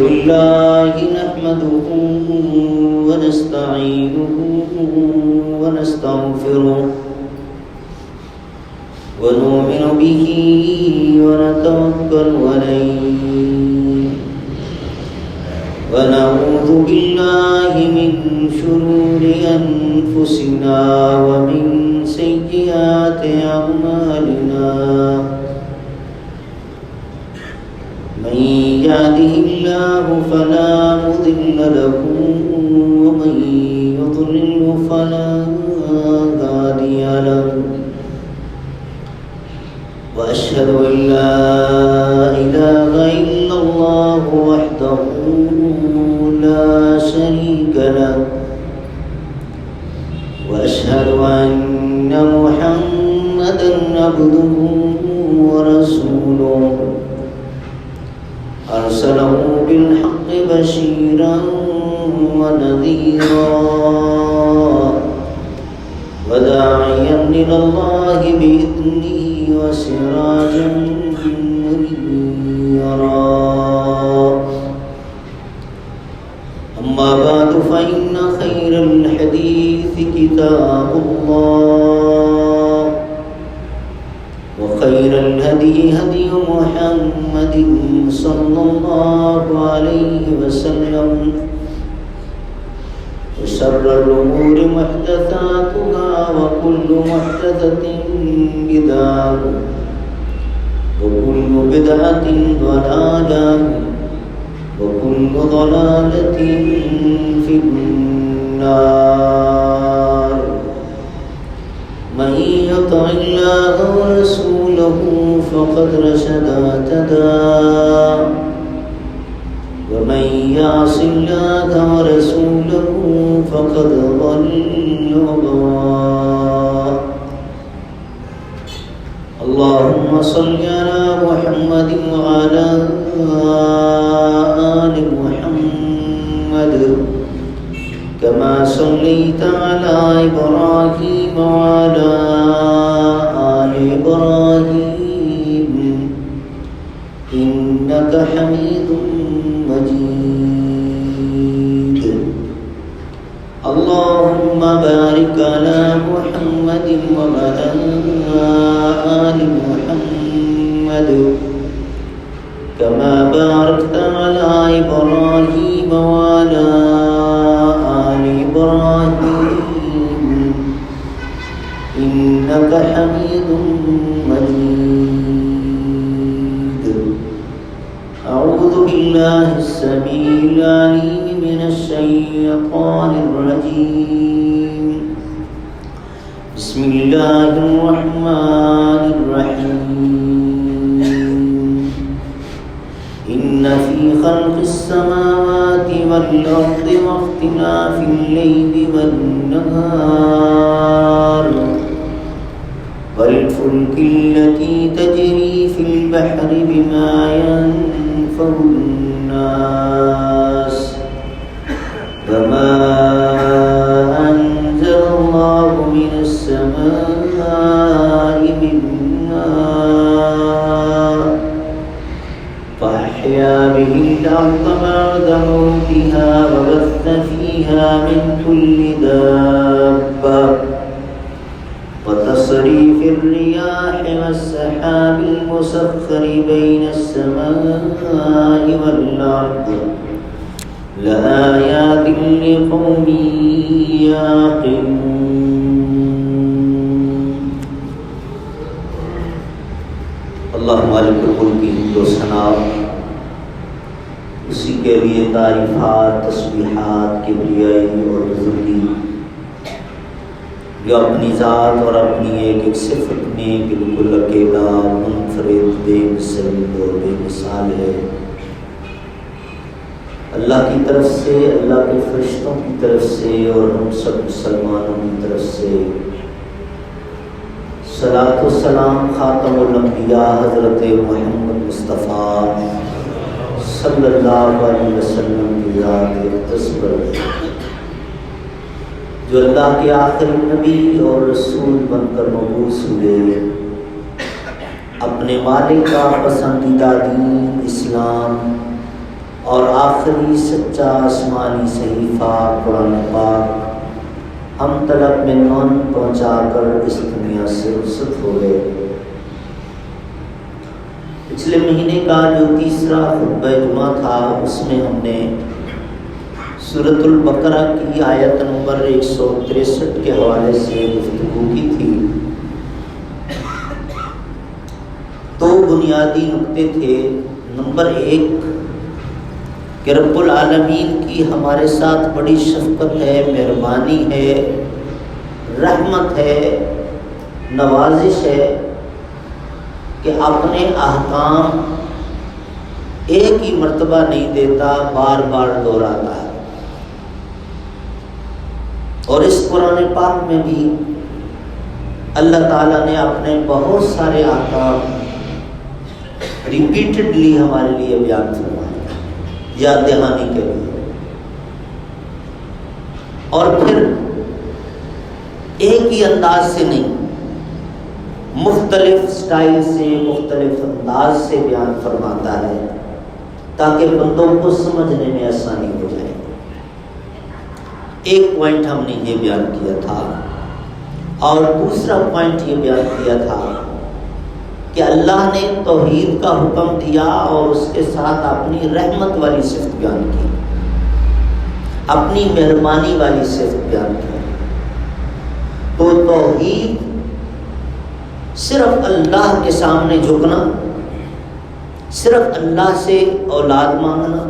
لله نحمده ونستعينه ونستغفره ونؤمن به ونتوكل عليه ونعوذ بالله من شرور أنفسنا ومن سيئات أعمالنا من يهده الله فلا مضل له ومن يضلل فلا هادي له وأشهد أن لا إله إلا الله وحده لا شريك له وأشهد أن محمدا عبده ورسوله أرسله بالحق بشيرا ونذيرا وداعيا إلى الله بإذنه وسراجا منيرا أما بعد فإن خير الحديث كتاب الله وخير الهدي هدي محمد صلى الله عليه وسلم وشر الأمور محدثاتها وكل محدثة بدعة وكل بدعة ضلالة وكل ضلالة في النار من يطع الله ورسوله فقد رشد واهتدى ومن يعص الله ورسوله فقد ضل وغوى اللهم صل على محمد وعلى آل محمد كما صليت على إبراهيم وعلى آل إبراهيم إنك حميد مجيد اللهم بارك على محمد وعلى آل محمد كما باركت على إبراهيم وعلى آل إبراهيم إنك حميد مجيد أعوذ بالله السميع العليم من الشيطان الرجيم بسم الله الرحمن الرحيم إن في خلق السماوات والأرض واختلاف الليل والنهار والفلك التي تجري في البحر بما ينفع الناس وما أنزل الله من السماء من ماء فأحيا به الأرض بعد موتها وبث فيها من كل دابة وتصريف الرياح والسحاب المسخر بين السماء والأرض لآيات لقوم يعقلون اللہ مالک الملک حمد و ثنا اسی کے لیے تعریفات تسبیحات کبریائی اور بزرگی جو اپنی ذات اور اپنی ایک ایک صفت میں بالکل اکیلا منفرد بے مثل اور بے مثال ہے۔ اللہ کی طرف سے، اللہ کے فرشتوں کی طرف سے اور ہم سب مسلمانوں کی طرف سے صلاۃ و سلام خاتم الانبیاء حضرت محمد مصطفیٰ صلی اللہ علیہ وسلم کی ذات اقدس پر جو اللہ کے آخری نبی اور رسول بن کر مبعوث ہوئے، اپنے مالک کا پسندیدہ دین اسلام اور آخری سچا آسمانی صحیفہ قرآن پاک ہم تلک میں نون پہنچا کر اس دنیا سے رخصت ہو گئے۔ پچھلے مہینے کا جو تیسرا خطبہ جمعہ تھا، اس میں ہم نے سورۃ البقرہ کی آیت نمبر 163 کے حوالے سے گفتگو کی تھی۔ دو بنیادی نکتے تھے۔ نمبر 1 کہ رب العالمین کی ہمارے ساتھ بڑی شفقت ہے، مہربانی ہے، رحمت ہے، نوازش ہے کہ اپنے احکام ایک ہی مرتبہ نہیں دیتا، بار بار دہراتا ہے۔ اور اس قرآن پاک میں بھی اللہ تعالیٰ نے اپنے بہت سارے احکام ریپیٹڈلی ہمارے لیے بیان فرمائے، یاد دہانی کے لیے، اور پھر ایک ہی انداز سے نہیں، مختلف سٹائل سے، مختلف انداز سے بیان فرماتا ہے تاکہ بندوں کو سمجھنے میں آسانی ہو جائے۔ ایک پوائنٹ ہم نے یہ بیان کیا تھا، اور دوسرا پوائنٹ یہ بیان کیا تھا کہ اللہ نے توحید کا حکم دیا اور اس کے ساتھ اپنی رحمت والی صفت بیان کی، اپنی مہربانی والی صفت بیان کی۔ تو توحید صرف اللہ کے سامنے جھکنا، صرف اللہ سے اولاد مانگنا،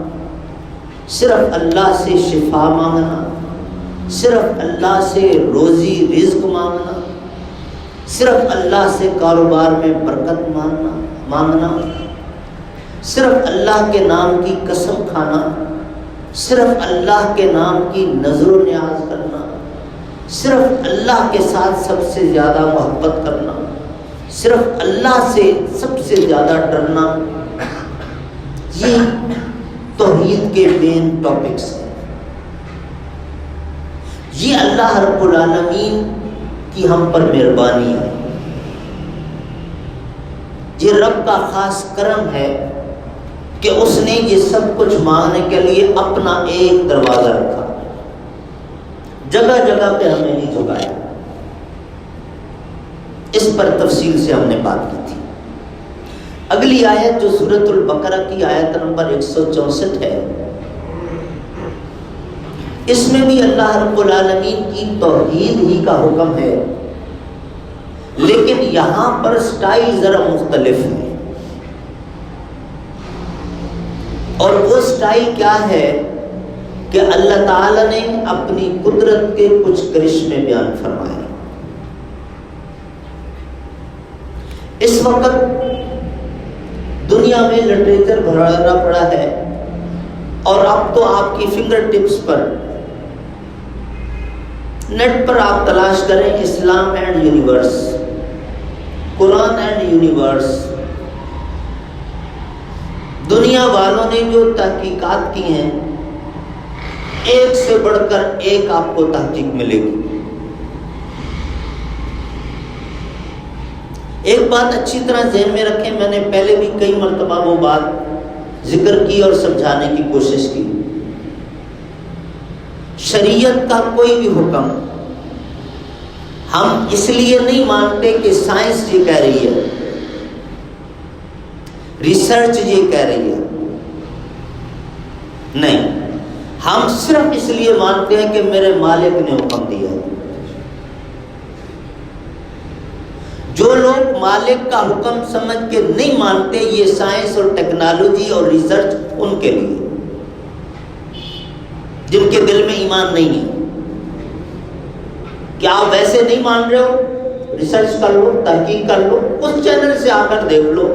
صرف اللہ سے شفا مانگنا، صرف اللہ سے روزی رزق مانگنا، صرف اللہ سے کاروبار میں برکت مانگنا، صرف اللہ کے نام کی قسم کھانا، صرف اللہ کے نام کی نظر و نیاز کرنا، صرف اللہ کے ساتھ سب سے زیادہ محبت کرنا، صرف اللہ سے سب سے زیادہ ڈرنا، یہ توحید کے مین ٹاپکس ہیں۔ یہ اللہ رب العالمین کی ہم پر مہربانی ہے، یہ رب کا خاص کرم ہے کہ اس نے یہ سب کچھ مانگنے کے لیے اپنا ایک دروازہ رکھا، جگہ جگہ پہ ہمیں نہیں جھکایا۔ اس پر تفصیل سے ہم نے بات کی تھی۔ اگلی آیت جو سورۃ البقرہ کی آیت نمبر 164 ہے، اس میں بھی اللہ رب العالمین کی توحید ہی کا حکم ہے، لیکن یہاں پر سٹائل ذرا مختلف ہے۔ اور وہ سٹائل کیا ہے کہ اللہ تعالی نے اپنی قدرت کے کچھ کرشمے بیان فرمائے۔ اس وقت دنیا میں لٹریچر بھرا پڑا ہے، اور اب تو آپ کی فنگر ٹپس پر، نیٹ پر آپ تلاش کریں Islam and universe, Quran and universe, دنیا والوں نے جو تحقیقات کی ہیں، ایک سے بڑھ کر ایک آپ کو تحقیق ملے گی۔ ایک بات اچھی طرح ذہن میں رکھیں، میں نے پہلے بھی کئی مرتبہ وہ بات ذکر کی اور سمجھانے کی کوشش کی۔ شریعت کا کوئی بھی حکم ہم اس لیے نہیں مانتے کہ سائنس یہ کہہ رہی ہے، ریسرچ یہ کہہ رہی ہے، نہیں، ہم صرف اس لیے مانتے ہیں کہ میرے مالک نے حکم دیا ہے۔ جو لوگ مالک کا حکم سمجھ کے نہیں مانتے، یہ سائنس اور ٹیکنالوجی اور ریسرچ ان کے لیے، جن کے دل میں ایمان نہیں ہے۔ کیا آپ ویسے نہیں مان رہے ہو؟ ریسرچ کر لو، تحقیق کر لو، اس چینل سے آ کر دیکھ لو،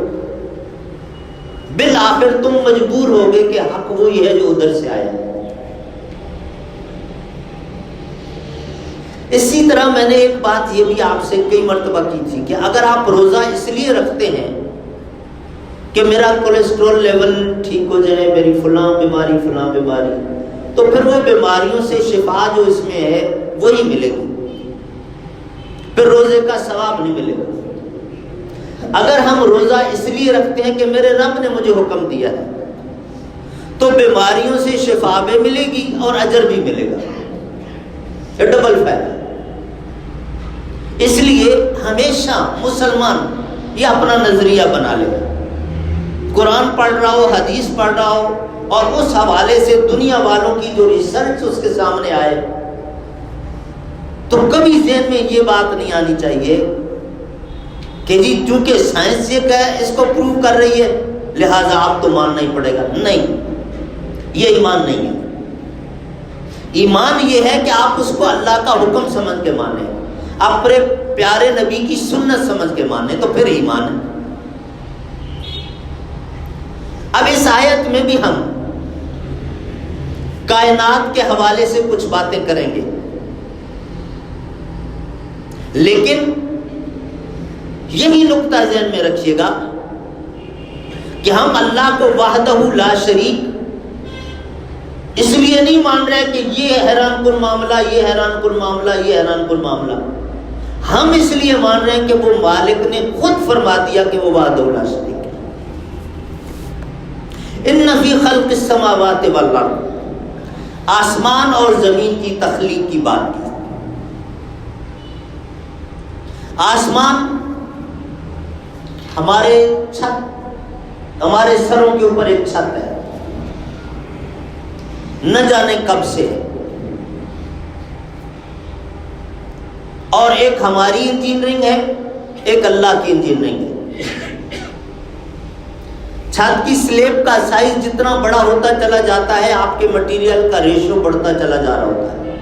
بالآخر تم مجبور ہوگے کہ حق وہی ہے جو ادھر سے آیا ہے۔ اسی طرح میں نے ایک بات یہ بھی آپ سے کئی مرتبہ کی تھی کہ اگر آپ روزہ اس لیے رکھتے ہیں کہ میرا کولیسٹرول لیول ٹھیک ہو جائے، میری فلاں بیماری، تو پھر وہ بیماریوں سے شفا جو اس میں ہے وہی ملے گی، پھر روزے کا ثواب نہیں ملے گا۔ اگر ہم روزہ اس لیے رکھتے ہیں کہ میرے رب نے مجھے حکم دیا ہے، تو بیماریوں سے شفا بھی ملے گی اور اجر بھی ملے گا، یہ ڈبل فائدہ۔ اس لیے ہمیشہ مسلمان یہ اپنا نظریہ بنا لے، قرآن پڑھ رہا ہو، حدیث پڑھ رہا ہو، اور اس حوالے سے دنیا والوں کی جو ریسرچ اس کے سامنے آئے، تو کبھی ذہن میں یہ بات نہیں آنی چاہیے کہ جی چونکہ سائنس یہ اس کو پروو کر رہی ہے لہذا آپ تو ماننا ہی پڑے گا۔ نہیں، یہ ایمان نہیں ہے۔ ایمان یہ ہے کہ آپ اس کو اللہ کا حکم سمجھ کے مانیں، اپنے پیارے نبی کی سنت سمجھ کے مانیں، تو پھر ایمان ہے۔ اب اس آیت میں بھی ہم کائنات کے حوالے سے کچھ باتیں کریں گے، لیکن یہی نقطہ ذہن میں رکھیے گا کہ ہم اللہ کو وحدہ لا شریک اس لیے نہیں مان رہے کہ یہ حیران کن معاملہ، یہ حیران کن معاملہ، یہ حیران کن معاملہ۔ ہم اس لیے مان رہے ہیں کہ وہ مالک نے خود فرما دیا کہ وہ وحدہ لا شریک ہے۔ ان فی خلق السماوات والارض، آسمان اور زمین کی تخلیق کی بات کی۔ آسمان ہمارے چھت، ہمارے سروں کے اوپر ایک چھت ہے، نہ جانے کب سے، اور ایک ہماری انجینئرنگ ہے، ایک اللہ کی انجینئرنگ ہے۔ چھت کی سلیب کا سائز جتنا بڑا ہوتا چلا جاتا ہے، آپ کے مٹیریل کا ریشو بڑھتا چلا جا رہا ہوتا ہے،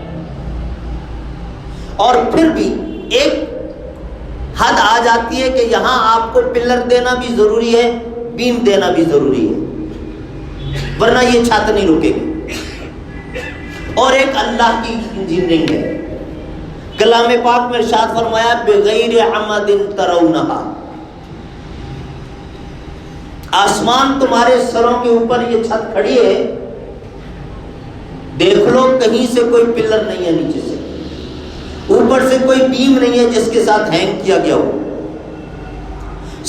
اور پھر بھی ایک حد آ جاتی ہے کہ یہاں آپ کو پلر دینا بھی ضروری ہے، بیم دینا بھی ضروری ہے، ورنہ یہ چھت نہیں رکے گی۔ اور ایک اللہ کی انجینئرنگ ہے۔ کلام پاک میں ارشاد فرمایا بغیر عمد ترونہا، آسمان تمہارے سروں کے اوپر یہ چھت کھڑی ہے، دیکھ لو کہیں سے کوئی پلر نہیں ہے، نیچے سے اوپر سے کوئی بیم نہیں ہے جس کے ساتھ ہینگ کیا گیا ہو،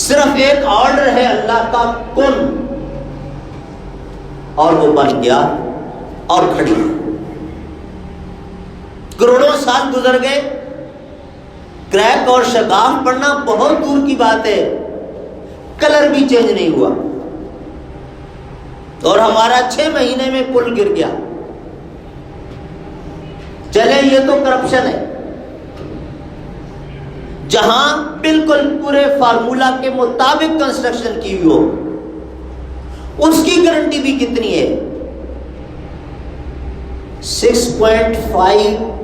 صرف ایک آرڈر ہے اللہ کا، کن، اور وہ بن گیا اور کھڑی۔ کروڑوں سال گزر گئے، کریک اور شگاف پڑنا بہت دور کی بات ہے، کلر بھی چینج نہیں ہوا، اور ہمارا 6 مہینے میں پل گر گیا۔ چلے یہ تو کرپشن ہے، جہاں بالکل پورے فارمولا کے مطابق کنسٹرکشن کی ہوئی ہو، اس کی گارنٹی بھی کتنی ہے؟ 6.5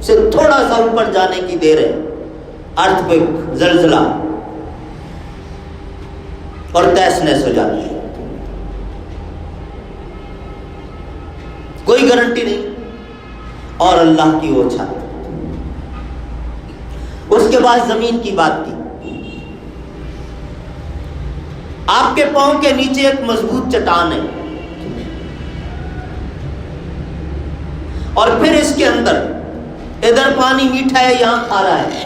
سے تھوڑا سا اوپر جانے کی دیر ہے، ارتھ زلزلہ، اور تہس نہس ہو جاتی ہے، کوئی گارنٹی نہیں۔ اور اللہ کی وہ چھت۔ اس کے بعد زمین کی بات کی، آپ کے پاؤں کے نیچے ایک مضبوط چٹان ہے، اور پھر اس کے اندر ادھر پانی میٹھا ہے، یہاں کھارا ہے،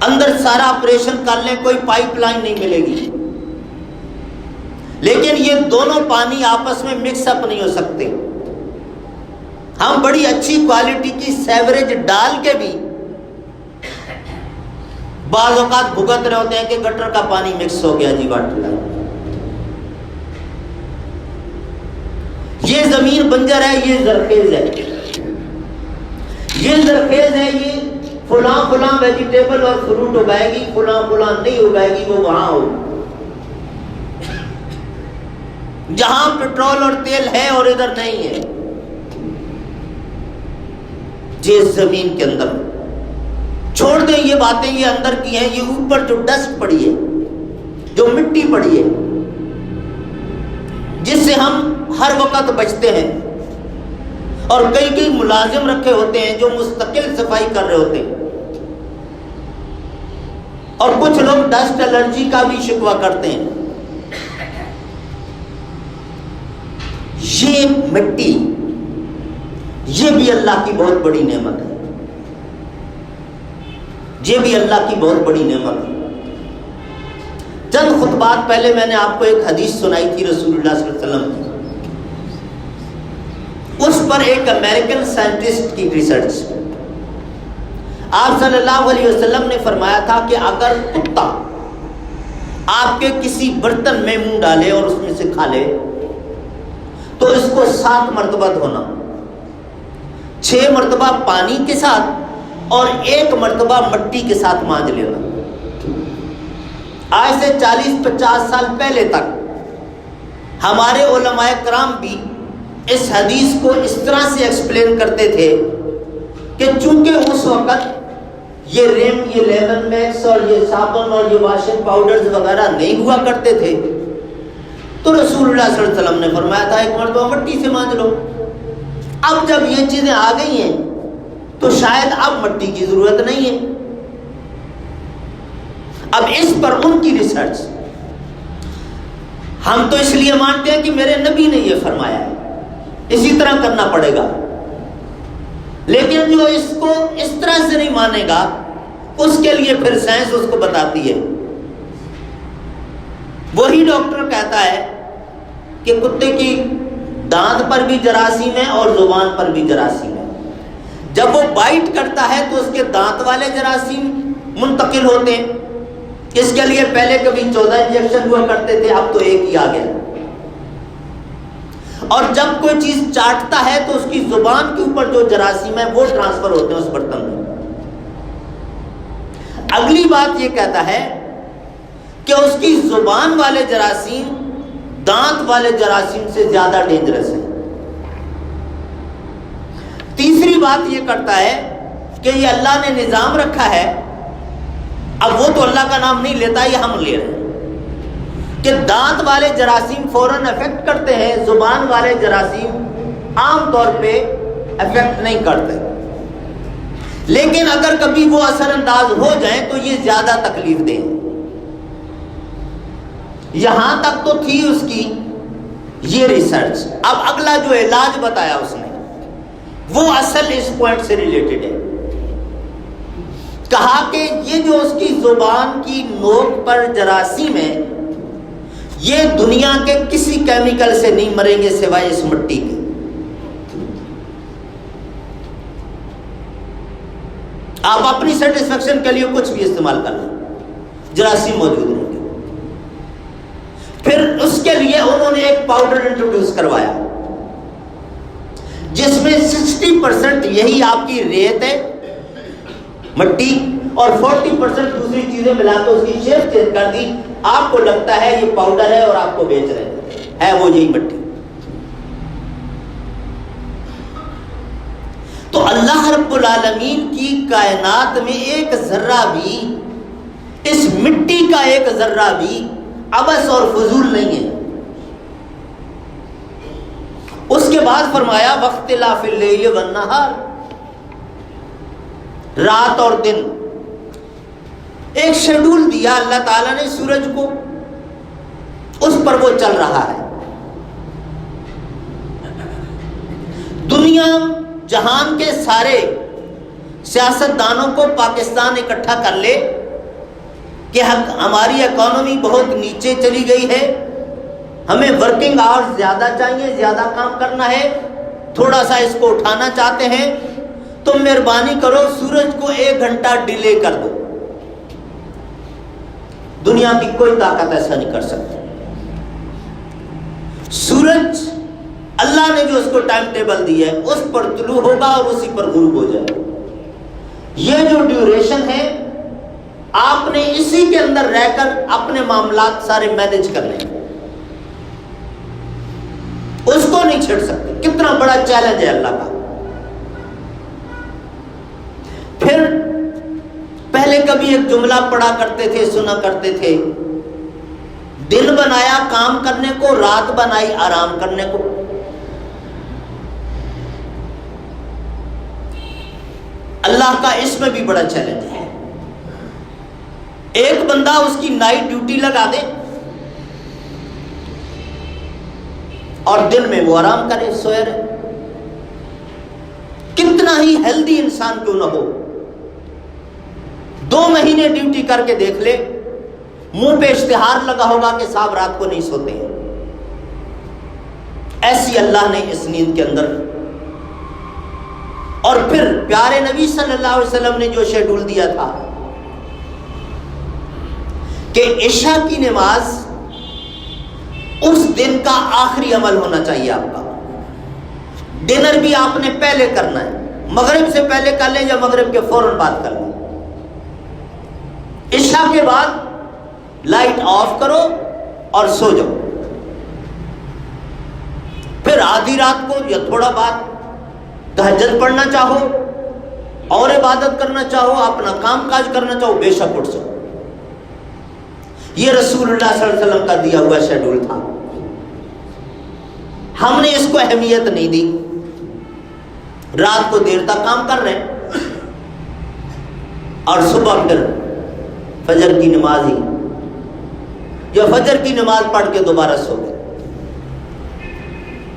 اندر سارا آپریشن کر لیں کوئی پائپ لائن نہیں ملے گی، لیکن یہ دونوں پانی آپس میں مکس اپ نہیں ہو سکتے۔ ہم بڑی اچھی کوالٹی کی سیوریج ڈال کے بھی بعض اوقات بھگت رہے ہوتے ہیں کہ گٹر کا پانی مکس ہو گیا جی واٹر لائن۔ یہ زمین بنجر ہے، یہ زرخیز ہے، یہ زرخیز ہے، یہ فلاں فلاں ویجیٹیبل اور فروٹ اگائے گی، فلاں فلاں نہیں اگائے گی، وہ وہاں ہوگی۔ جہاں پیٹرول اور تیل ہے اور ادھر نہیں ہے، جس زمین کے اندر چھوڑ دیں یہ باتیں، یہ اندر کی ہیں، یہ اوپر جو ڈسٹ پڑی ہے، جو مٹی پڑی ہے، جس سے ہم ہر وقت بچتے ہیں، اور کئی ملازم رکھے ہوتے ہیں جو مستقل صفائی کر رہے ہوتے ہیں، اور کچھ لوگ ڈسٹ الرجی کا بھی شکوہ کرتے ہیں۔ یہ مٹی یہ بھی اللہ کی بہت بڑی نعمت ہے، یہ بھی اللہ کی بہت بڑی نعمت ہے۔ چند خطبات پہلے میں نے آپ کو ایک حدیث سنائی تھی رسول اللہ صلی اللہ علیہ وسلم کی، اس پر ایک امریکن سائنٹسٹ کی ریسرچ، آپ صلی اللہ علیہ وسلم نے فرمایا تھا کہ اگر کتا آپ کے کسی برتن میں منہ ڈالے اور اس میں سے کھا لے تو اس کو 7 مرتبہ دھونا، 6 مرتبہ پانی کے ساتھ اور 1 مرتبہ مٹی کے ساتھ مانج لینا۔ آج سے 40-50 سال پہلے تک ہمارے علماء کرام بھی اس حدیث کو اس طرح سے ایکسپلین کرتے تھے کہ چونکہ اس وقت یہ ریم، یہ لیمن میکس اور یہ صابن اور یہ واشنگ پاؤڈرز وغیرہ نہیں ہوا کرتے تھے، تو رسول اللہ صلی اللہ علیہ وسلم نے فرمایا تھا 1 مرتبہ مٹی سے مانج لو۔ اب جب یہ چیزیں آ گئی ہیں تو شاید اب مٹی کی ضرورت نہیں ہے۔ اب اس پر ان کی ریسرچ، ہم تو اس لیے مانتے ہیں کہ میرے نبی نے یہ فرمایا ہے، اسی طرح کرنا پڑے گا، لیکن جو اس کو اس طرح سے نہیں مانے گا اس کے لیے پھر سائنس اس کو بتاتی ہے۔ وہی ڈاکٹر کہتا ہے کہ کتے کی دانت پر بھی جراثیم ہے اور زبان پر بھی جراثیم ہے، جب وہ بائٹ کرتا ہے تو اس کے دانت والے جراثیم منتقل ہوتے ہیں، اس کے لیے پہلے کبھی 14 انجیکشن ہوا کرتے تھے، اب تو 1 ہی آ گیا، اور جب کوئی چیز چاٹتا ہے تو اس کی زبان کے اوپر جو جراثیم ہے وہ ٹرانسفر ہوتے ہیں اس برتن میں۔ اگلی بات یہ کہتا ہے کہ اس کی زبان والے جراثیم دانت والے جراثیم سے زیادہ ڈینجرس ہے۔ تیسری بات یہ کرتا ہے کہ یہ اللہ نے نظام رکھا ہے، اب وہ تو اللہ کا نام نہیں لیتا، یہ ہم لے رہے ہیں کہ دانت والے جراثیم فوراً افیکٹ کرتے ہیں، زبان والے جراثیم عام طور پہ افیکٹ نہیں کرتے، لیکن اگر کبھی وہ اثر انداز ہو جائیں تو یہ زیادہ تکلیف دیں۔ یہاں تک تو تھی اس کی یہ ریسرچ۔ اب اگلا جو علاج بتایا اس نے وہ اصل اس پوائنٹ سے ریلیٹڈ ہے۔ کہا کہ یہ جو اس کی زبان کی نوک پر جراثیم ہے یہ دنیا کے کسی کیمیکل سے نہیں مریں گے سوائے اس مٹی کے۔ آپ اپنی سیٹسفیکشن کے لیے کچھ بھی استعمال کر لیں، جراثیم موجود رہیں گے۔ پھر اس کے لیے انہوں نے ایک پاؤڈر انٹروڈیوس کروایا جس میں 60% یہی آپ کی ریت ہے، مٹی، اور 40% دوسری چیزیں ملا کے اس کی شیپ چینج کر دی، آپ کو لگتا ہے یہ پاؤڈر ہے اور آپ کو بیچ رہے ہیں وہ یہی مٹی۔ تو اللہ رب العالمین کی کائنات میں ایک ذرہ بھی، اس مٹی کا ایک ذرہ بھی عبث اور فضول نہیں ہے۔ اس کے بعد فرمایا واختلاف اللیل والنہار، رات اور دن ایک شیڈول دیا اللہ تعالیٰ نے سورج کو، اس پر وہ چل رہا ہے۔ دنیا جہان کے سارے سیاست دانوں کو پاکستان اکٹھا کر لے کہ ہماری اکانومی بہت نیچے چلی گئی ہے، ہمیں ورکنگ آورز زیادہ چاہیے، زیادہ کام کرنا ہے، تھوڑا سا اس کو اٹھانا چاہتے ہیں تو مہربانی کرو سورج کو 1 گھنٹہ ڈیلے کر دو۔ دنیا کی کوئی طاقت ایسا نہیں کر سکتی۔ سورج اللہ نے جو اس کو ٹائم ٹیبل دی ہے اس پر طلوع ہوگا اور اسی پر غروب ہو جائے گا۔ یہ جو ڈیوریشن ہے آپ نے اسی کے اندر رہ کر اپنے معاملات سارے مینیج کرنے ہیں، اس کو نہیں چھیڑ سکتے۔ کتنا بڑا چیلنج ہے اللہ کا۔ پھر پہلے کبھی ایک جملہ پڑھا کرتے تھے، سنا کرتے تھے، دن بنایا کام کرنے کو، رات بنائی آرام کرنے کو۔ اللہ کا اس میں بھی بڑا چیلنج ہے۔ ایک بندہ اس کی نائٹ ڈیوٹی لگا دے اور دن میں وہ آرام کرے، سوئے رہے۔ ہی ہیلدی انسان کیوں نہ ہو، 2 مہینے ڈیوٹی کر کے دیکھ لے، منہ پہ اشتہار لگا ہوگا کہ صاحب رات کو نہیں سوتے ہیں۔ ایسی اللہ نے اس نیند کے اندر، اور پھر پیارے نبی صلی اللہ علیہ وسلم نے جو شیڈول دیا تھا کہ عشاء کی نماز اس دن کا آخری عمل ہونا چاہیے آپ کا، ڈنر بھی آپ نے پہلے کرنا ہے، مغرب سے پہلے کر لیں یا مغرب کے فوراً بعد کر لیں، عشاء کے بعد لائٹ آف کرو اور سو جاؤ، پھر آدھی رات کو یا تھوڑا بعد تہجد پڑھنا چاہو اور عبادت کرنا چاہو، اپنا کام کاج کرنا چاہو، بے شک اٹھ جاؤ۔ یہ رسول اللہ صلی اللہ علیہ وسلم کا دیا ہوا شیڈول تھا، ہم نے اس کو اہمیت نہیں دی، رات کو دیر تک کام کر رہے ہیں اور صبح پھر فجر کی نماز ہی یا فجر کی نماز پڑھ کے دوبارہ سو گئے،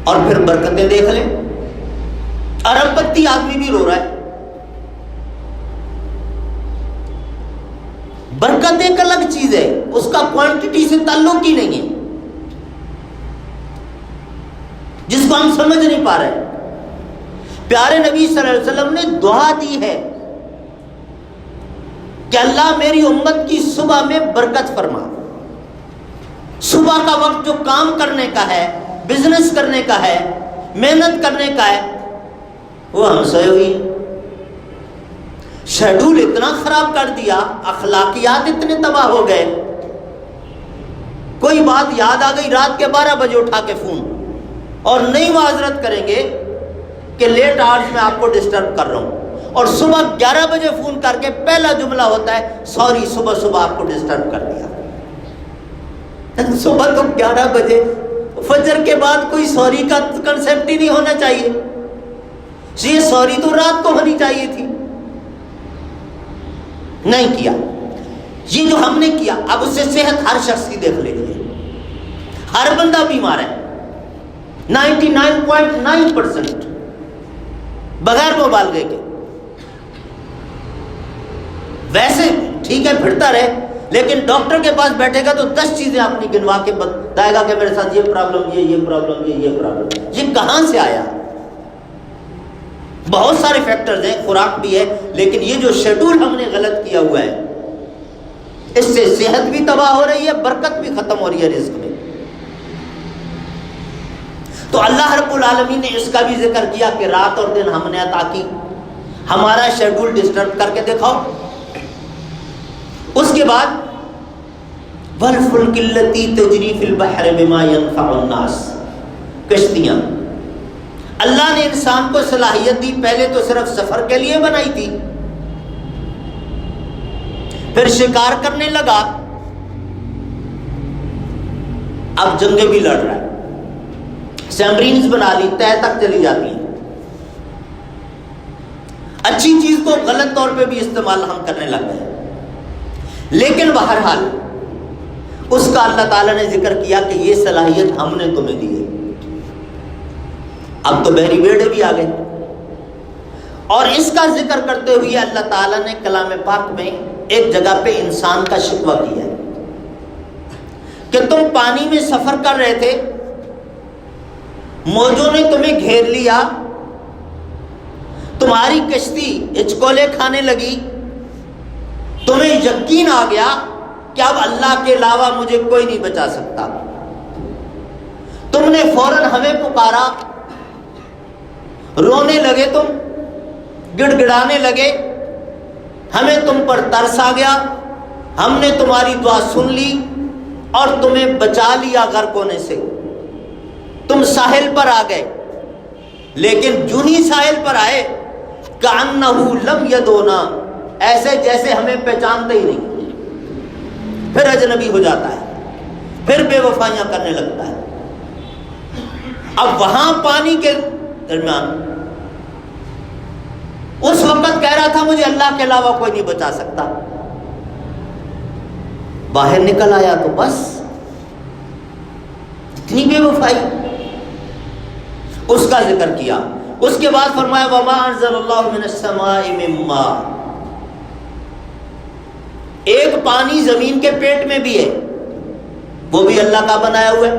اور پھر برکتیں دیکھ لیں۔ ارب پتی آدمی بھی رو رہا ہے، برکت ایک الگ چیز ہے، اس کا کوانٹٹی سے تعلق ہی نہیں ہے، جس کو ہم سمجھ نہیں پا رہے۔ پیارے نبی صلی اللہ علیہ وسلم نے دعا دی ہے کہ اللہ میری امت کی صبح میں برکت فرما، صبح کا وقت جو کام کرنے کا ہے، بزنس کرنے کا ہے، محنت کرنے کا ہے، وہ ہم سے ہوئی۔ شیڈول اتنا خراب کر دیا، اخلاقیات اتنے تباہ ہو گئے، کوئی بات یاد آ گئی رات کے 12 بجے اٹھا کے فون، اور نئی معذرت کریں گے کہ لیٹ آورز میں آپ کو ڈسٹرب کر رہا ہوں، اور صبح 11 بجے فون کر کے پہلا جملہ ہوتا ہے سوری صبح آپ کو ڈسٹرب کر دیا۔ صبح تو 11 بجے، فجر کے بعد کوئی سوری کا کنسیپٹ ہی نہیں ہونا چاہیے، یہ سوری تو رات کو ہونی چاہیے تھی، نہیں کیا۔ یہ جو ہم نے کیا، اب اس سے صحت ہر شخص کی دیکھ لیجیے، ہر بندہ بیمار ہے، 99.9% بغیر مبالغے کے۔ ویسے ٹھیک ہے پھرتا رہے، لیکن ڈاکٹر کے پاس بیٹھے گا تو 10 چیزیں اپنی گنوا کے بتائے گا کہ میرے ساتھ یہ پرابلم، یہ پرابلم، یہ پرابلم۔ یہ کہاں سے آیا؟ بہت سارے فیکٹرز ہیں، خوراک بھی ہے، لیکن یہ جو شیڈول ہم نے غلط کیا ہوا ہے، اس سے صحت بھی تباہ ہو رہی ہے، برکت بھی ختم ہو رہی ہے رزق میں۔ تو اللہ رب العالمین نے اس کا بھی ذکر کیا کہ رات اور دن ہم نے عطا کی، ہمارا شیڈول ڈسٹرب کر کے دکھاؤ۔ اس کے بعد وَالْفُلْكِ الَّتِي تَجْرِي فِي الْبَحْرِ بِمَا يَنْفَعُ النَّاسِ، کشتیاں اللہ نے انسان کو صلاحیت دی، پہلے تو صرف سفر کے لیے بنائی تھی، پھر شکار کرنے لگا، اب جنگیں بھی لڑ رہا ہے، سیمرینز بنا لی، طے تک چلی جاتی ہیں، اچھی چیز کو غلط طور پہ بھی استعمال ہم کرنے لگ گئے۔ لیکن بہرحال اس کا اللہ تعالیٰ نے ذکر کیا کہ یہ صلاحیت ہم نے تمہیں دی ہے۔ اب تو بحری بیڑے بھی آ گئے، اور اس کا ذکر کرتے ہوئے اللہ تعالیٰ نے کلام پاک میں ایک جگہ پہ انسان کا شکوہ کیا ہے کہ تم پانی میں سفر کر رہے تھے، موجوں نے تمہیں گھیر لیا، تمہاری کشتی ہچکولے کھانے لگی، تمہیں یقین آ گیا کہ اب اللہ کے علاوہ مجھے کوئی نہیں بچا سکتا، تم نے فوراً ہمیں پکارا، رونے لگے، تم گڑ گڑانے لگے، ہمیں تم پر ترس آ گیا، ہم نے تمہاری دعا سن لی اور تمہیں بچا لیا غرق ہونے سے، تم ساحل پر آ گئے، لیکن جو ہی ساحل پر آئے کأنہ لم یدونا، ایسے جیسے ہمیں پہچانتے ہی نہیں، پھر اجنبی ہو جاتا ہے، پھر بے وفائیاں کرنے لگتا ہے۔ اب وہاں پانی کے درمیان اس وقت کہہ رہا تھا مجھے اللہ کے علاوہ کوئی نہیں بچا سکتا، باہر نکل آیا تو بس اتنی بے وفائی۔ اس کا ذکر کیا. اس کے بعد فرمایا وما انزل اللہ من السماء من ماء. ایک پانی زمین کے پیٹ میں بھی ہے، وہ بھی اللہ کا بنایا ہوا ہے،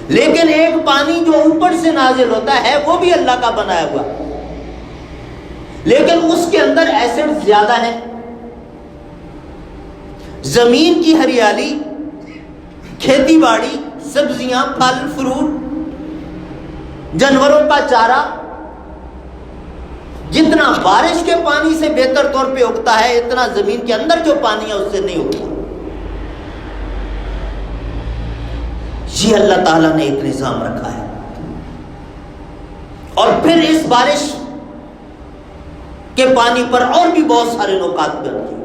لیکن ایک پانی جو اوپر سے نازل ہوتا ہے وہ بھی اللہ کا بنایا ہوا، لیکن اس کے اندر ایسڈ زیادہ ہیں. زمین کی ہریالی، کھیتی باڑی، سبزیاں، پھل فروٹ، جانوروں کا چارہ جتنا بارش کے پانی سے بہتر طور پہ اگتا ہے، اتنا زمین کے اندر جو پانی ہے اس سے نہیں اگتا. یہ اللہ تعالیٰ نے ایک نظام رکھا ہے. اور پھر اس بارش کے پانی پر اور بھی بہت سارے نکات بنتے ہیں.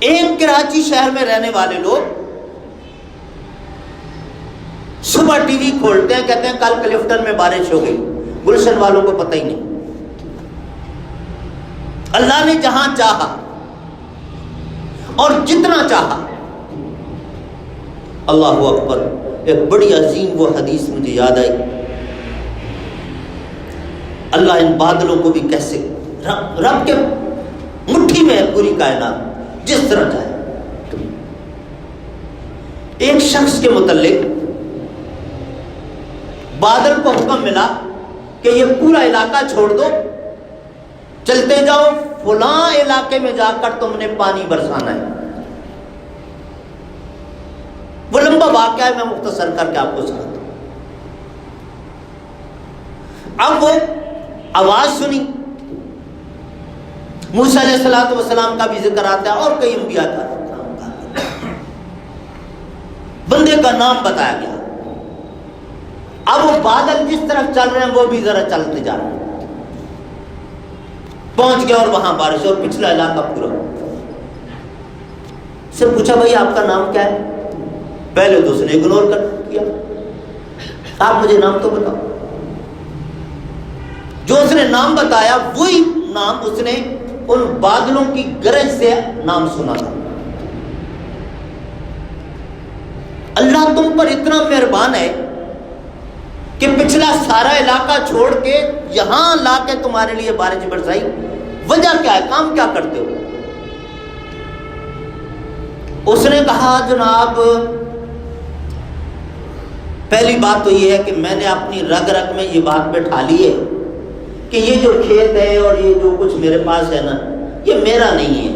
ایک کراچی شہر میں رہنے والے لوگ صبح ٹی وی کھولتے ہیں، کہتے ہیں کل کلفٹن میں بارش ہو گئی. گلشن والوں کو پتہ ہی نہیں. اللہ نے جہاں چاہا اور جتنا چاہا. اللہ اکبر. ایک بڑی عظیم وہ حدیث مجھے یاد آئی. اللہ ان بادلوں کو بھی کیسے، رب کے مٹھی میں ہے پوری کائنات، جس طرح چاہے. ایک شخص کے متعلق بادل کو حکم ملا کہ یہ پورا علاقہ چھوڑ دو، چلتے جاؤ فلاں علاقے میں جا کر تم نے پانی برسانا ہے. وہ لمبا واقعہ ہے، میں مختصر کر کے آپ کو سناتا ہوں. اب وہ آواز سنی. موسیٰ علیہ السلام کا بھی ذکر آتا ہے اور کئی انبیاء کا. بندے کا نام بتایا گیا. اب وہ بادل جس طرف چل رہے ہیں وہ بھی ذرا چلتے جا رہے ہیں. پہنچ گیا اور وہاں بارش، اور پچھلا علاقہ پورا. سے پوچھا بھائی آپ کا نام کیا ہے؟ پہلے تو اس نے اگنور کر کیا. آپ مجھے نام تو بتاؤ. جو اس نے نام بتایا وہی نام اس نے ان بادلوں کی گرج سے نام سنا تھا. اللہ تم پر اتنا مہربان ہے کہ پچھلا سارا علاقہ چھوڑ کے یہاں لا کے تمہارے لیے بارش برسائی. وجہ کیا ہے؟ کام کیا کرتے ہو؟ اس نے کہا جناب پہلی بات تو یہ ہے کہ میں نے اپنی رگ رگ میں یہ بات بٹھا لی ہے کہ یہ جو کھیت ہے اور یہ جو کچھ میرے پاس ہے نا، یہ میرا نہیں ہے،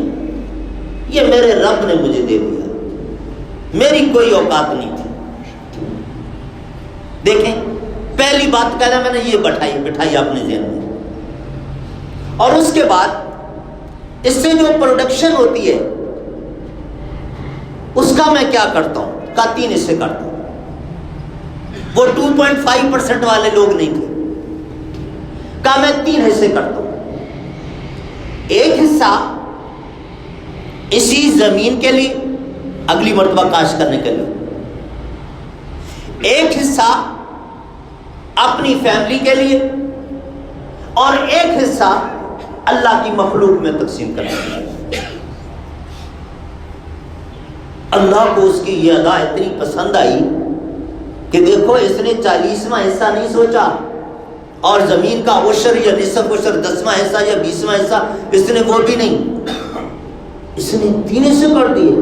یہ میرے رب نے مجھے دے دیا، میری کوئی اوقات نہیں تھی. دیکھیں پہلی بات کہہ رہا میں نے یہ بٹھائی اپنے ذہن میں. اور اس کے بعد اس سے جو پروڈکشن ہوتی ہے اس کا میں کیا کرتا ہوں؟ کا 3 حصے کرتا ہوں. وہ 2.5% والے لوگ نہیں تھے. کا میں 3 حصے کرتا ہوں. ایک حصہ اسی زمین کے لیے، اگلی مرتبہ کاشت کرنے کے لیے. ایک حصہ اپنی فیملی کے لیے، اور ایک حصہ اللہ کی مخلوق میں تقسیم کرنے کے لیے. اللہ کو اس کی یہ ادا اتنی پسند آئی کہ دیکھو اس نے 40واں حصہ نہیں سوچا اور زمین کا عشر یا نصف عشر 10واں حصہ یا 20واں حصہ اس نے وہ بھی نہیں، اس نے 3 حصے کر دیے.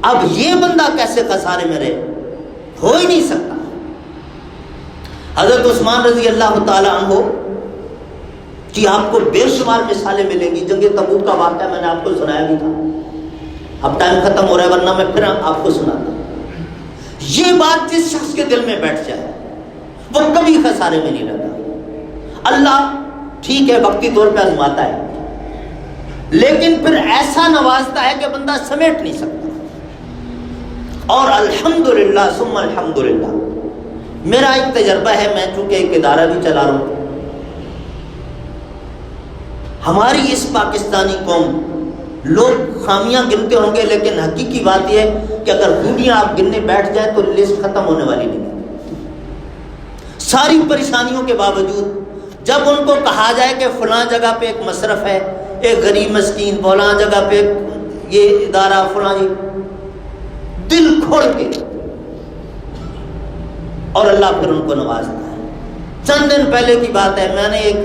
اب یہ بندہ کیسے خسارے میں رہے؟ ہو ہی نہیں سکتا. حضرت عثمان رضی اللہ تعالی عنہ کہ آپ کو بے شمار مثالیں ملیں گی. جنگ تبوک کا واقعہ میں نے آپ کو سنایا بھی تھا. اب ٹائم ختم ہو رہا ہے ورنہ میں پھر آپ کو سناتا. یہ بات جس شخص کے دل میں بیٹھ جائے وہ کبھی خسارے میں نہیں رہتا. اللہ ٹھیک ہے وقتی طور پہ آزماتا ہے، لیکن پھر ایسا نوازتا ہے کہ بندہ سمیٹ نہیں سکتا. اور الحمدللہ ثم الحمدللہ میرا ایک تجربہ ہے، میں چونکہ ایک ادارہ بھی چلا رہا ہوں. ہماری اس پاکستانی قوم، لوگ خامیاں گنتے ہوں گے لیکن حقیقی بات یہ ہے کہ اگر خوبیاں آپ گننے بیٹھ جائیں تو لسٹ ختم ہونے والی نہیں. ساری پریشانیوں کے باوجود جب ان کو کہا جائے کہ فلاں جگہ پہ ایک مصرف ہے، ایک غریب مسکین، فلاں جگہ پہ یہ ادارہ، فلاں، دل کھول کے اور اللہ پھر ان کو نوازتا ہے۔ چند دن پہلے کی بات ہے، میں نے ایک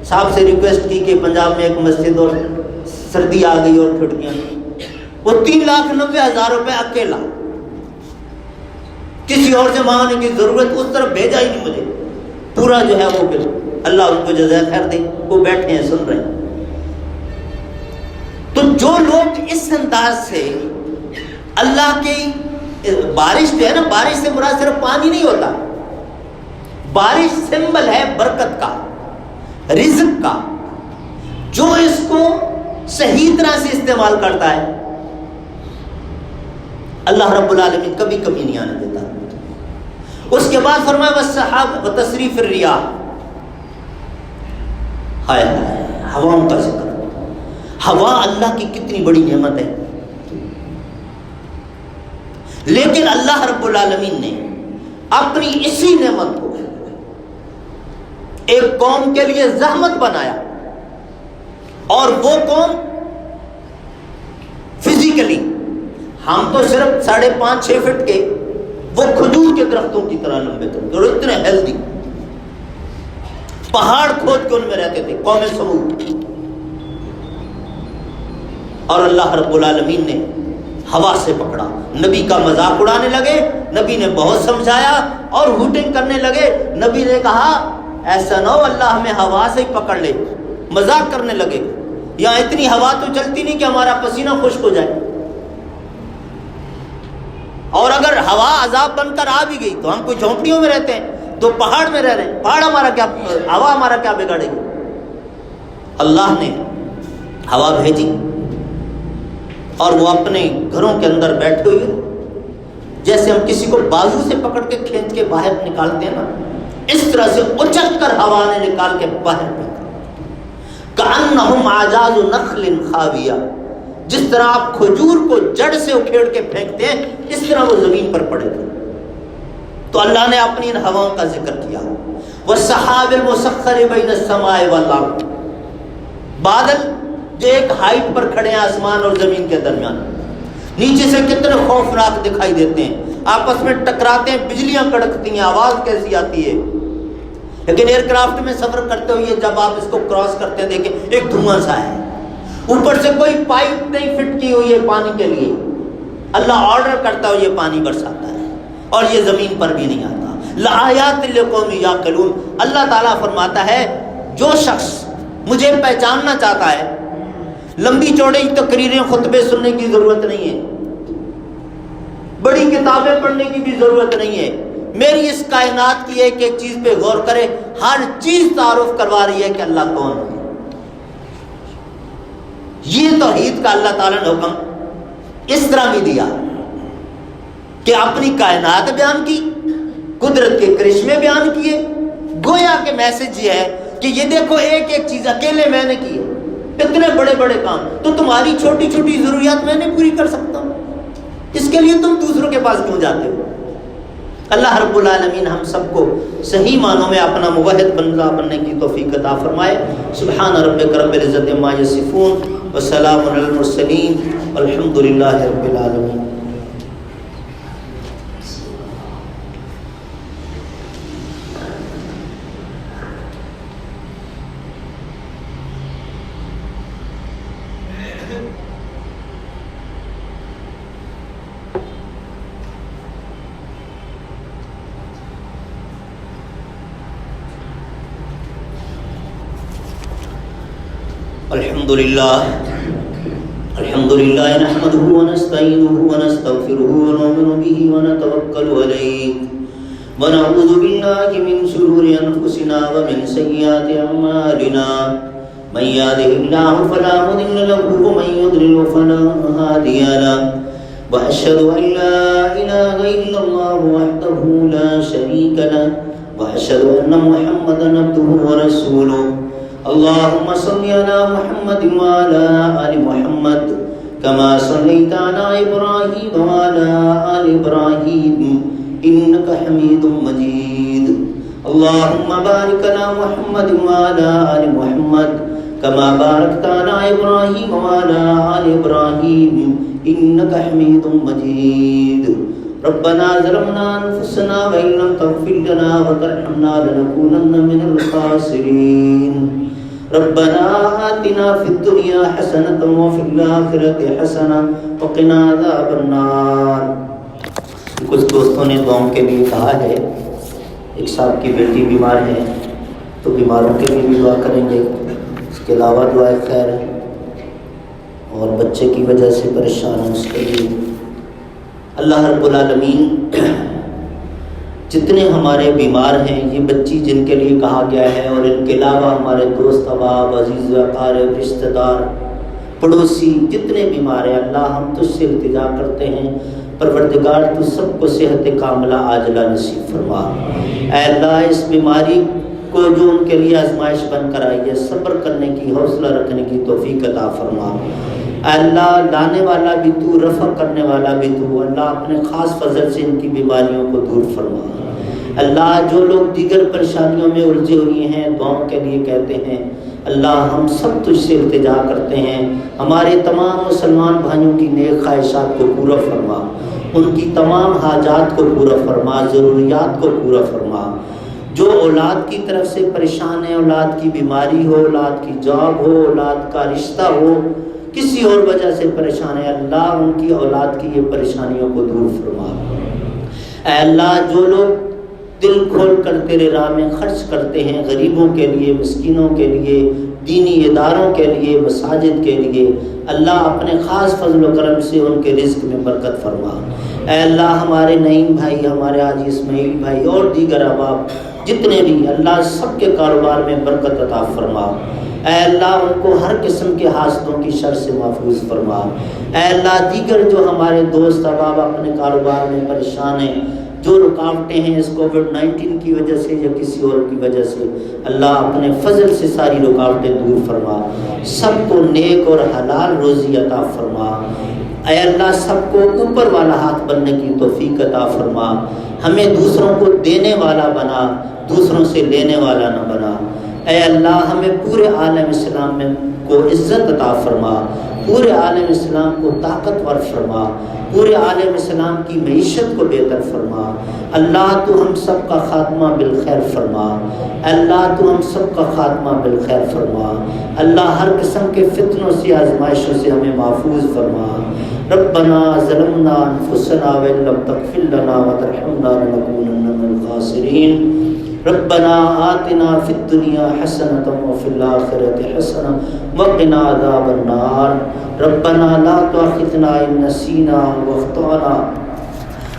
صاحب سے ریکویسٹ کی کہ پنجاب میں ایک مسجد اور سردی آ گئی اور کھڑکیاں، وہ 3,90,000 روپے اکیلا، کسی اور سے مانگنے کی ضرورت، اس طرف بھیجا ہی نہیں مجھے، پورا جو ہے وہ پھر اللہ ان کو جزائے خیر دے، وہ بیٹھے ہیں سن رہے ہیں۔ تو جو لوگ اس انداز سے اللہ کی بارش جو ہے نا، بارش سے مراد صرف پانی نہیں ہوتا، بارش سمبل ہے برکت کا، رزق کا، جو اس کو صحیح طرح سے استعمال کرتا ہے اللہ رب العالمین کبھی کمی نہیں آنے دیتا۔ اس کے بعد فرمایا والسحاب وتصریف الریاح، ہائے ہائے ہواؤں کا ذکر۔ ہوا اللہ کی کتنی بڑی نعمت ہے، لیکن اللہ رب العالمین نے اپنی اسی نعمت کو ایک قوم کے لیے زحمت بنایا، اور وہ قوم فزیکلی، ہم تو صرف 5.5-6 فٹ کے وہ کھجور کے درختوں کی طرح لمبے تھے اور اتنے ہیلدی، پہاڑ کھود کے ان میں رہتے تھے، قوم سمود۔ اور اللہ رب العالمین نے ہوا سے پکڑا، نبی کا مذاق اڑانے لگے، نبی نے بہت سمجھایا اور ہوٹنگ کرنے لگے، نبی نے کہا ایسا نہ ہو اللہ ہمیں ہوا سے ہی پکڑ لے، مذاق کرنے لگے، یہاں اتنی ہوا تو چلتی نہیں کہ ہمارا پسینہ خشک ہو جائے، اور اگر ہوا عذاب بن کر آ بھی گئی تو ہم کوئی جھونپڑیوں میں رہتے ہیں، تو پہاڑ میں رہ رہے ہیں، پہاڑ ہمارا کیا، ہوا ہمارا کیا بگاڑے گی؟ اللہ نے ہوا بھیجی اور وہ اپنے گھروں کے اندر بیٹھے ہوئے، جیسے ہم کسی کو بازو سے پکڑ کے کھینچ کے باہر نکالتے ہیں نا، اس طرح سے اچک کر ہوا نے نکال کے باہر پھینکا، کأنہم اعجاز نخل خاویہ، جس طرح آپ کھجور کو جڑ سے اکھیڑ کے پھینکتے ہیں، اس طرح وہ زمین پر پڑے تھے۔ تو اللہ نے اپنی ان ہواؤں کا ذکر کیا، والسحاب المسخر بین السماء والارض، بادل جو ایک ہائٹ پر کھڑے ہیں آسمان اور زمین کے درمیان، نیچے سے کتنے خوفناک دکھائی دیتے ہیں، آپس میں ٹکراتے ہیں، بجلیاں کڑکتی ہیں، آواز کیسی آتی ہے، لیکن ایئر کرافٹ میں سفر کرتے ہوئے جب آپ اس کو کراس کرتے ہیں دیکھیں ایک دھواں سا ہے، اوپر سے کوئی پائپ نہیں فٹ کی ہوئی ہے پانی کے لیے، اللہ آرڈر کرتا ہو یہ پانی برساتا ہے اور یہ زمین پر بھی نہیں آتا۔ لآیات لقوم یعقلون، اللہ تعالیٰ فرماتا ہے جو شخص مجھے پہچاننا چاہتا ہے، لمبی چوڑی تقریریں خطبے سننے کی ضرورت نہیں ہے، بڑی کتابیں پڑھنے کی بھی ضرورت نہیں ہے، میری اس کائنات کی ایک ایک چیز پہ غور کرے، ہر چیز تعارف کروا رہی ہے کہ اللہ کون ہے۔ یہ توحید کا اللہ تعالیٰ نے حکم اس طرح بھی دیا کہ اپنی کائنات بیان کی، قدرت کے کرشمے بیان کیے، گویا کہ میسج یہ ہے کہ یہ دیکھو ایک ایک چیز اکیلے میں نے کی ہے، اتنے بڑے بڑے کام، تو تمہاری چھوٹی چھوٹی ضروریات میں نے پوری کر سکتا ہوں، اس کے لیے تم دوسروں کے پاس کیوں جاتے ہو؟ اللہ رب العالمین ہم سب کو صحیح معنوں میں اپنا موحد بندہ بننے کی توفیق عطا فرمائے۔ سبحان ربک رب العزت عما یصفون وسلام علی المرسلین والحمد للہ رب العالمین۔ الحمد للہ نحمده ونستعینه ونستغفره ونؤمن به ونتوکل علیہ ونعوذ باللہ من شرور انفسنا ومن سیئات اعمالنا من یهده اللہ فلا مضل له ومن یضلل فلا هادی له واشهد ان لا اله الا اللہ وحده لا شریک له واشهد ان محمدا عبده ورسوله اللهم صل على محمد وعلى آل محمد كما صليت على إبراهيم وعلى آل إبراهيم إنك حميد مجيد اللهم بارك على محمد وعلى آل محمد كما باركت على إبراهيم وعلى آل إبراهيم إنك حميد مجيد ربنا ظلمنا انفسنا وان لم تغفر لنا وترحمنا لنكونن من الخاسرين ربنا آتنا في الدنيا حسنة وفي الآخرة حسنة وقنا عذاب النار. کچھ دوستوں نے دعاؤں کے لیے کہا ہے. ایک صاحب کی بیٹی بیمار ہے تو بیماروں کے لیے بھی دعا کریں گے. اس کے علاوہ دعائے خیر اور بچے کی وجہ سے پریشان ہیں اس کے لیے اللہ رب العالمین جتنے ہمارے بیمار ہیں یہ بچی جن کے لیے کہا گیا ہے اور ان کے علاوہ ہمارے دوست احباب عزیز اقارب رشتہ دار پڑوسی جتنے بیمار ہیں اللہ ہم تجھ سے التجا کرتے ہیں پروردگار تو سب کو صحت کاملہ عاجلہ نصیب فرما. اے اللہ اس بیماری کو جو ان کے لیے آزمائش بن کر آئی ہے صبر کرنے کی حوصلہ رکھنے کی توفیق عطا فرما. اے اللہ لانے والا بھی تو رفع کرنے والا بھی تو اللہ اپنے خاص فضل سے ان کی بیماریوں کو دور فرما. اللہ جو لوگ دیگر پریشانیوں میں الجھے ہوئے ہیں دعاؤں کے لیے کہتے ہیں اللہ ہم سب تجھ سے التجا کرتے ہیں ہمارے تمام مسلمان بھائیوں کی نیک خواہشات کو پورا فرما ان کی تمام حاجات کو پورا فرما ضروریات کو پورا فرما. جو اولاد کی طرف سے پریشان ہے اولاد کی بیماری ہو اولاد کی جاب ہو اولاد کا رشتہ ہو کسی اور وجہ سے پریشان ہے اللہ ان کی اولاد کی یہ پریشانیوں کو دور فرما. اے اللہ جو لوگ دل کھول کر تیرے راہ میں خرچ کرتے ہیں غریبوں کے لیے مسکینوں کے لیے دینی اداروں کے لیے مساجد کے لیے اللہ اپنے خاص فضل و کرم سے ان کے رزق میں برکت فرما. اے اللہ ہمارے نعیم بھائی ہمارے حاجی اسماعیل بھائی اور دیگر احباب جتنے بھی اللہ سب کے کاروبار میں برکت عطا فرما. اے اللہ ان کو ہر قسم کے حاسدوں کی شر سے محفوظ فرما. اے اللہ دیگر جو ہمارے دوست احباب اپنے کاروبار میں پریشان ہیں جو رکاوٹیں ہیں اس کووڈ-19 کی وجہ سے یا کسی اور کی وجہ سے اللہ اپنے فضل سے ساری رکاوٹیں دور فرما. سب کو نیک اور حلال روزی عطا فرما. اے اللہ سب کو اوپر والا ہاتھ بننے کی توفیق عطا فرما. ہمیں دوسروں کو دینے والا بنا دوسروں سے لینے والا نہ بنا. اے اللہ ہمیں پورے عالم اسلام میں کو عزت عطا فرما پورے عالم اسلام کو طاقتور فرما پورے عالم اسلام کی معیشت کو بہتر فرما. اللہ تو ہم سب کا خاتمہ بالخیر فرما. اللہ تو ہم سب کا خاتمہ بالخیر فرما. اللہ ہر قسم کے فتنوں سے آزمائشوں سے ہمیں محفوظ فرما. ربنا ظلمنا انفسنا وان لم تغفر لنا وترحمنا لنكونن من الخاسرین. ربنا آتنا فی الدنیا حسنة وفی الآخرة حسنة وقنا عذاب النار. ربنا لا تؤاخذنا إن نسينا واخطأنا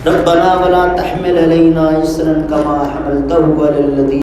ربنا ولا تحمل علينا إصرا كما حملته على الذين